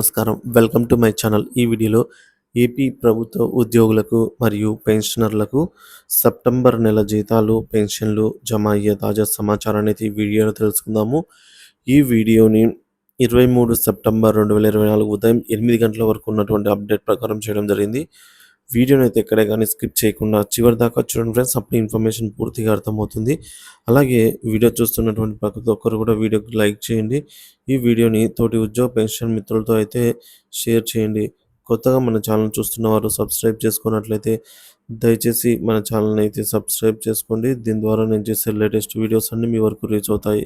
నమస్కారం. Welcome to my channel. ఈ వీడియోలో ఏపీ ప్రభుత్వ ఉద్యోగులకు మరియు పెన్షనర్లకు సెప్టెంబర్ నెల జీతాలు, పెన్షన్లు జమ అయ్యే తాజా సమాచారాన్ని అయితే ఈ వీడియోలో తెలుసుకుందాము. ఈ వీడియోని 23 సెప్టెంబర్ 2024 ఉదయం 8 గంటల వరకు ఉన్నటువంటి అప్డేట్ ప్రకారం చేయడం జరిగింది. వీడియోని అయితే ఎక్కడే కానీ స్కిప్ చేయకుండా చివరి దాకా చూడండి ఫ్రెండ్స్. అప్పుడు ఇన్ఫర్మేషన్ పూర్తిగా అర్థమవుతుంది. అలాగే వీడియో చూస్తున్నటువంటి ప్రతి ఒక్కరు కూడా వీడియోకి లైక్ చేయండి. ఈ వీడియోని తోటి ఉద్యోగ పెన్షన్ మిత్రులతో అయితే షేర్ చేయండి. కొత్తగా మన ఛానల్ చూస్తున్న వారు సబ్స్క్రైబ్ చేసుకున్నట్లయితే దయచేసి మన ఛానల్ని అయితే సబ్స్క్రైబ్ చేసుకోండి. దీని ద్వారా నేను చేసే లేటెస్ట్ వీడియోస్ అన్నీ మీ వరకు రీచ్ అవుతాయి.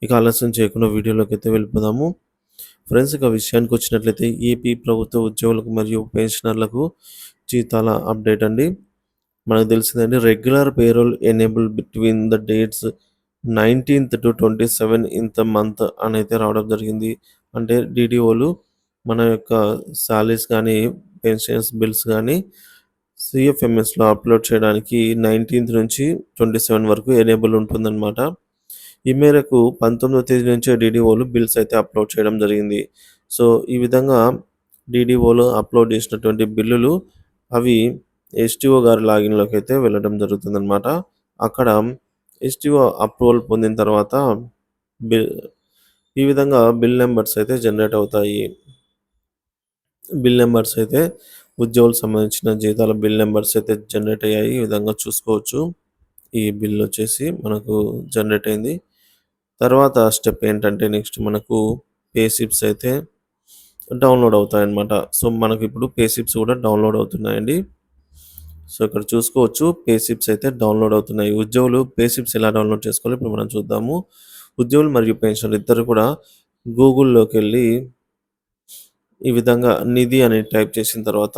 ఇక ఆలస్యం చేయకుండా వీడియోలోకి అయితే వెళ్ళిపోదాము. ఫ్రెండ్స్, ఇక విషయానికి వచ్చినట్లయితే ఏపీ ప్రభుత్వ ఉద్యోగులకు మరియు పెన్షనర్లకు జీతాల అప్డేట్ అండి. మనకు తెలిసిందండి, regular payroll enable between the dates 19th to 27 in the month అని అయితే రావడం జరిగింది. అంటే డీడీఓలు మన యొక్క సాలరీస్ కానీ పెన్షన్స్ బిల్స్ కానీ సిఎఫ్ఎంఎస్లో అప్లోడ్ చేయడానికి 19th నుంచి 27 వరకు ఎనేబుల్ ఉంటుందన్నమాట. ఈ మేరకు 19వ తేదీ నుంచే డీడీఓలు బిల్స్ అయితే అప్లోడ్ చేయడం జరిగింది. సో ఈ విధంగా డీడీఓలు అప్లోడ్ చేసినటువంటి బిల్లులు అవి ఎస్టీఓ గారి లాగిన్లోకి అయితే వెళ్ళడం జరుగుతుందన్నమాట. అక్కడ ఎస్టీఓ అప్రూవల్ పొందిన తర్వాత ఈ విధంగా బిల్ నెంబర్స్ అయితే జనరేట్ అవుతాయి. బిల్ నెంబర్స్ అయితే ఉద్యోగులకు సంబంధించిన జీతాల బిల్ నెంబర్స్ అయితే జనరేట్ అయ్యాయి. ఈ విధంగా చూసుకోవచ్చు. ఈ బిల్ వచ్చేసి మనకు జనరేట్ అయింది. తర్వాత స్టెప్ ఏంటంటే నెక్స్ట్ మనకు పే స్లిప్స్ అయితే డౌన్లోడ్ అవుతాయన్నమాట. సో మనకు ఇప్పుడు పే స్లిప్స్ కూడా డౌన్లోడ్ అవుతున్నాయండి. సో ఇక్కడ చూసుకోవచ్చు, పే స్లిప్స్ అయితే డౌన్లోడ్ అవుతున్నాయి. ఉద్యోగులు పే స్లిప్స్ ఎలా డౌన్లోడ్ చేసుకోవాలి ఇప్పుడు మనం చూద్దాము. ఉద్యోగులు మరియు పెన్షనర్లు ఇద్దరు కూడా గూగుల్లోకి వెళ్ళి ఈ విధంగా నిధి అని టైప్ చేసిన తర్వాత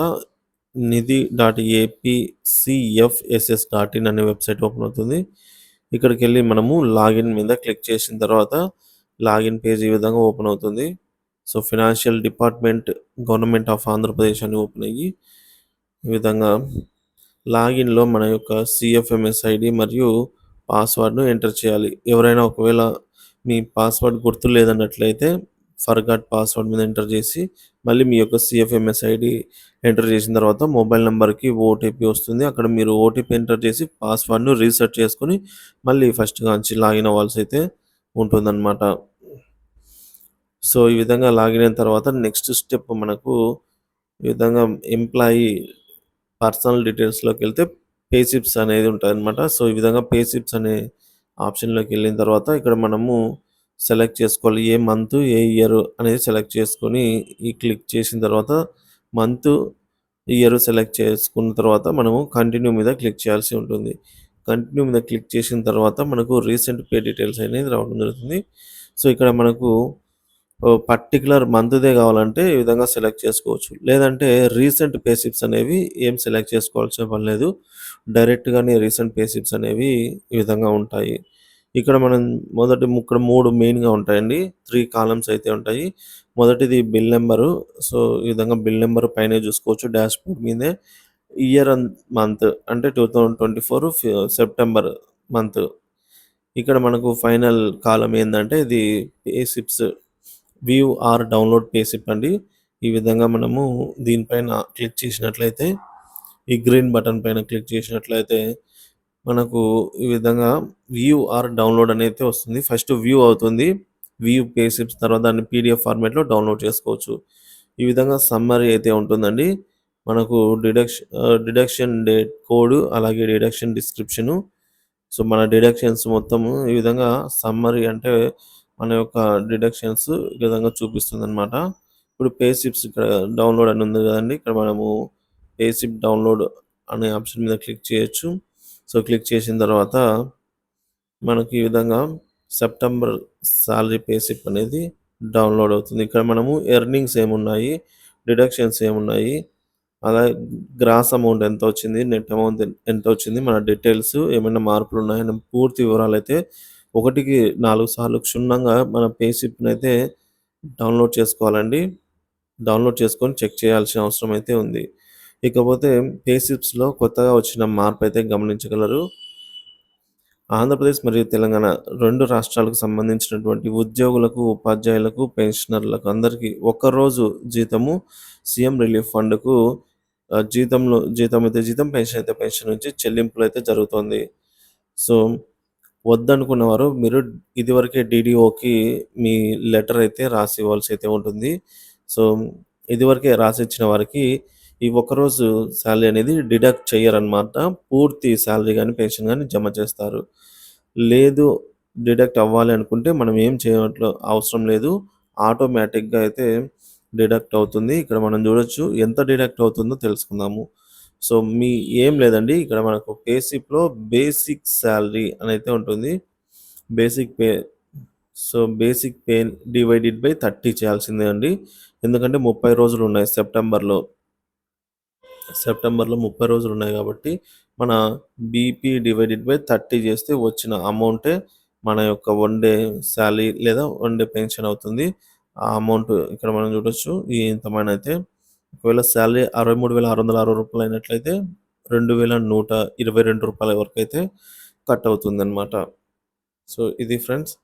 nithi.apcfss.in అనే వెబ్సైట్ ఓపెన్ అవుతుంది. ఇక్కడికి వెళ్ళి మనము లాగిన్ మీద క్లిక్ చేసిన తర్వాత లాగిన్ పేజ్ ఈ విధంగా ఓపెన్ అవుతుంది. So financial department, government of Andhra Pradesh అని ఓపెన్ అయ్యి ఈ విధంగా లాగిన్లో మన యొక్క సిఎఫ్ఎంఎస్ ఐడి మరియు పాస్వర్డ్ను ఎంటర్ చేయాలి. ఎవరైనా ఒకవేళ మీ పాస్వర్డ్ గుర్తు లేదన్నట్లయితే ఫర్గాట్ పాస్వర్డ్ మీద ఎంటర్ చేసి మళ్ళీ మీ యొక్క సిఎఫ్ఎంఎస్ ఐడి ఎంటర్ చేసిన తర్వాత మొబైల్ నెంబర్కి ఓటీపీ వస్తుంది. అక్కడ మీరు ఓటీపీ ఎంటర్ చేసి పాస్వర్డ్ను రీసెట్ చేసుకొని మళ్ళీ ఫస్ట్ నుంచి లాగిన్ అవ్వాల్సి అయితే ఉంటుందన్నమాట. సో ఈ విధంగా లాగిన్ అయిన తర్వాత నెక్స్ట్ స్టెప్ మనకు ఈ విధంగా ఎంప్లాయీ పర్సనల్ డీటెయిల్స్లోకి వెళ్తే పే స్లిప్స్ అనేది ఉంటుందన్నమాట. సో ఈ విధంగా పే స్లిప్స్ అనే ఆప్షన్లోకి వెళ్ళిన తర్వాత ఇక్కడ మనము సెలెక్ట్ చేసుకోవాలి. ఏ మంత్ ఏ ఇయర్ అనేది సెలెక్ట్ చేసుకొని ఈ క్లిక్ చేసిన తర్వాత మంత్ ఇయర్ సెలెక్ట్ చేసుకున్న తర్వాత మనము కంటిన్యూ మీద క్లిక్ చేయాల్సి ఉంటుంది. కంటిన్యూ మీద క్లిక్ చేసిన తర్వాత మనకు రీసెంట్ పే డీటెయిల్స్ అనేది రావడం జరుగుతుంది. సో ఇక్కడ మనకు పర్టికులర్ మంత్దే కావాలంటే ఈ విధంగా సెలెక్ట్ చేసుకోవచ్చు. లేదంటే రీసెంట్ పే స్లిప్స్ అనేవి ఏం సెలెక్ట్ చేసుకోవాల్సిన పని లేదు. డైరెక్ట్గానే రీసెంట్ పే స్లిప్స్ అనేవి ఈ విధంగా ఉంటాయి. ఇక్కడ మనం ఇక్కడ 3 మెయిన్గా ఉంటాయండి. 3 కాలమ్స్ అయితే ఉంటాయి. మొదటిది బిల్ నెంబరు. సో ఈ విధంగా బిల్ నెంబర్ పైనే చూసుకోవచ్చు డాష్బోర్డ్ మీదే. ఇయర్ అండ్ మంత్ అంటే 2024 సెప్టెంబర్ మంత్. ఇక్కడ మనకు ఫైనల్ కాలం ఏంటంటే ఇది pay slips view are download pay slip అండి. ఈ విధంగా మనము దీనిపైన క్లిక్ చేసినట్లయితే ఈ గ్రీన్ బటన్ పైన క్లిక్ చేసినట్లయితే మనకు ఈ విధంగా వ్యూ ఆర్ డౌన్లోడ్ అనేది వస్తుంది. ఫస్ట్ వ్యూ అవుతుంది. వ్యూ పే స్లిప్స్ తర్వాత దాన్ని పీడిఎఫ్ ఫార్మేట్లో డౌన్లోడ్ చేసుకోవచ్చు. ఈ విధంగా సమ్మరీ అయితే ఉంటుందండి. మనకు డిడక్షన్ డేట్ కోడ్ అలాగే డిడక్షన్ డిస్క్రిప్షను. సో మన డిడక్షన్స్ మొత్తము ఈ విధంగా సమ్మరీ అంటే మన యొక్క డిడక్షన్స్ ఈ విధంగా చూపిస్తుందన్నమాట. ఇప్పుడు పే స్లిప్స్ ఇక్కడ డౌన్లోడ్ అని ఉంది కదండి. ఇక్కడ మనము పే స్లిప్ డౌన్లోడ్ అనే ఆప్షన్ మీద క్లిక్ చేయొచ్చు. సో క్లిక్ చేసిన తర్వాత మనకి ఈ విధంగా సెప్టెంబర్ సాలరీ పే స్లిప్ అనేది డౌన్లోడ్ అవుతుంది. ఇక్కడ మనము ఎర్నింగ్స్ ఏమున్నాయి, డిడక్షన్స్ ఏమున్నాయి, అలాగే గ్రాస్ అమౌంట్ ఎంత వచ్చింది, నెట్ అమౌంట్ ఎంత వచ్చింది, మన డీటెయిల్స్ ఏమైనా మార్పులు ఉన్నాయని పూర్తి వివరాలు అయితే 1కి 4 సార్లు క్షుణ్ణంగా మన పే స్లిప్ని అయితే డౌన్లోడ్ చేసుకోవాలండి. డౌన్లోడ్ చేసుకొని చెక్ చేయాల్సిన అవసరం అయితే ఉంది. ఇకపోతే పే స్లిప్స్లో కొత్తగా వచ్చిన మార్పు అయితే గమనించగలరు. ఆంధ్రప్రదేశ్ మరియు తెలంగాణ 2 రాష్ట్రాలకు సంబంధించినటువంటి ఉద్యోగులకు, ఉపాధ్యాయులకు, పెన్షనర్లకు అందరికీ ఒక్కరోజు జీతము సీఎం రిలీఫ్ ఫండ్‌కు జీతమైతే జీతం, పెన్షన్ అయితే పెన్షన్ నుంచి చెల్లింపులైతే జరుగుతోంది. సో, వద్దనుకున్న వారు మీరు ఇదివరకే డీడీఓకి మీ లెటర్ అయితే రాసి ఇవ్వాల్సయితే ఉంటుంది. సో, ఇదివరకే రాసిచ్చిన వారికి ఈ ఒక్కరోజు సాలరీ అనేది డిడక్ట్ చెయ్యరనమాట. పూర్తి సాలరీ గాని, పెన్షన్ గాని జమ చేస్తారు. లేదు డిడక్ట్ అవ్వాలి అనుకుంటే మనం ఏం చేయనట్లు అవసరం లేదు. ఆటోమేటిక్‌గా అయితే డిడక్ట్ అవుతుంది. ఇక్కడ మనం చూడొచ్చు ఎంత డిడక్ట్ అవుతుందో తెలుసుకుందాము. సో, ఏం లేదండి. ఇక్కడ మనకు పే స్లిప్‌లో బేసిక్ సాలరీ అనైతే ఉంటుంది. Basic pay basic pay divided by 30 చేయాల్సిందే అండి. ఎందుకంటే 30 రోజులున్నాయి సెప్టెంబర్‌లో. సెప్టెంబర్‌లో 30 రోజులున్నాయి కాబట్టి, మన బీపీ డివైడెడ్ బై 30 చేస్తే వచ్చిన అమౌంటే మన యొక్క వన్ డే సాలరీ లేదా వన్ డే పెన్షన్ అవుతుంది. ఆ అమౌంట్ ఇక్కడ మనం చూడొచ్చు. ఇంతమనైతే ఒకవేళ సాలరీ రూ. 63,660 అయినట్లయితే రూ. 2,122 వరకైతే కట్ అవుతుందనమాట. సో, ఇది ఫ్రెండ్స్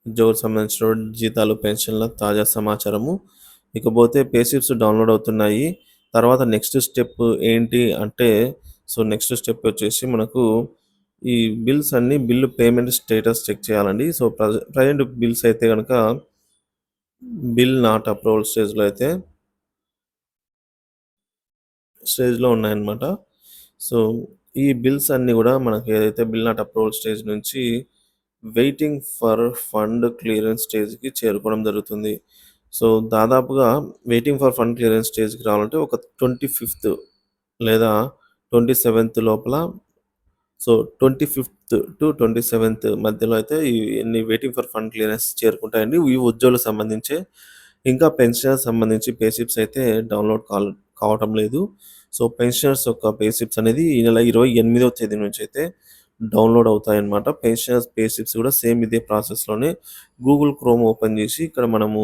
ఉద్యోగులకు సంబంధించినటువంటి జీతాలు, పెన్షన్‌ల తాజా సమాచారము. ఇకపోతే పే స్లిప్స్ డౌన్‌లోడ్ అవుతున్నాయి. తర్వాత నెక్స్ట్ స్టెప్ ఏంటి అంటే, నెక్స్ట్ స్టెప్ వచ్చేసి మనకు ఈ బిల్లు పేమెంట్ స్టేటస్ చెక్ చేయాలండి. ప్రెజెంట్ బిల్స్ అయితే గనక బిల్ నాట్ అప్రూవల్ స్టేజ్‌లో ఉన్నాయన్నమాట. సో, ఈ బిల్స్ అన్నీ గూడా మనకి ఏదైతే బిల్ నాట్ అప్రూవల్ స్టేజ్ నుంచి వెయిటింగ్ ఫర్ ఫండ్ క్లియరెన్స్ స్టేజ్‌కి చేరుకోవడం జరుగుతుంది. సో, దాదాపుగా వెయిటింగ్ ఫర్ ఫండ్ క్లియరెన్స్ స్టేజ్‌కి రావాలంటే ఒక 25థ్ లేదా 27థ్ లోపల 25థ్ టు 27థ్ మధ్యలో అయితే ఇన్ని వెయిటింగ్ ఫర్ ఫండ్ క్లియరెన్స్ చేరుకుంటాయండి. ఇవి ఉద్యోగులకు సంబంధించే. ఇంకా పెన్షనర్స్ సంబంధించి పే స్లిప్స్ అయితే డౌన్‌లోడ్ కావటం లేదు. పెన్షనర్స్ యొక్క పే స్లిప్స్ అనేది ఈ నెల 28వ తేదీ నుంచి అయితే డౌన్‌లోడ్ అవుతాయన్నమాట. పెన్షనర్స్ పే స్లిప్స్ కూడా సేమ్ ఇదే ప్రాసెస్‌లోనే గూగుల్ క్రోమ్ ఓపెన్ చేసి ఇక్కడ మనము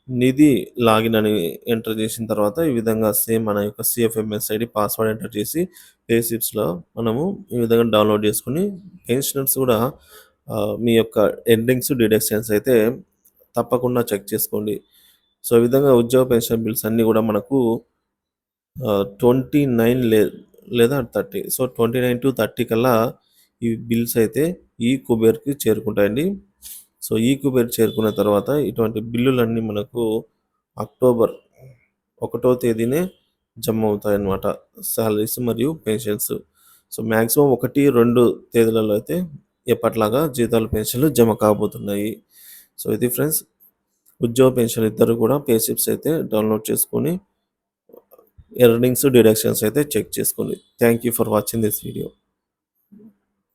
నిధి లాగిన్ అని ఎంటర్ చేసిన తర్వాత ఈ విధంగా సేమ్ మన యొక్క సీఎఫ్ఎంఎస్ ఐడీ పాస్వర్డ్ ఎంటర్ చేసి పే స్లిప్స్‌లో మనము ఈ విధంగా డౌన్‌లోడ్ చేసుకొని పెన్షనర్స్ కూడా మీ యొక్క ఎండింగ్స్, డిడక్షన్స్ అయితే తప్పకుండా చెక్ చేసుకోండి. ఈ విధంగా ఉద్యోగ పెన్షన్ బిల్స్ అన్నీ కూడా మనకు 29 లేదా 30 29-30 కల్లా ఈ బిల్స్ అయితే కుబేర్‌కి చేరుకుంటాయండి. కుబేర్ చేరుకున్న తర్వాత ఇటువంటి బిల్లులన్నీ మనకు అక్టోబర్ 1వ తేదీనే జమ అవుతాయన్నమాట. సాలరీస్ మరియు పెన్షన్స్. మాక్సిమం 1, 2 తేదీలలో అయితే ఎప్పటిలాగా జీతాలు, పెన్షన్‌లు జమ కాబోతున్నాయి. ఇది ఫ్రెండ్స్ ఉద్యోగ పెన్షన్ ఇద్దరు కూడా పే స్లిప్స్ అయితే డౌన్‌లోడ్ చేసుకొని ఎర్నింగ్స్, డిడక్షన్స్ అయితే చెక్ చేసుకోండి. Thank you for watching this video.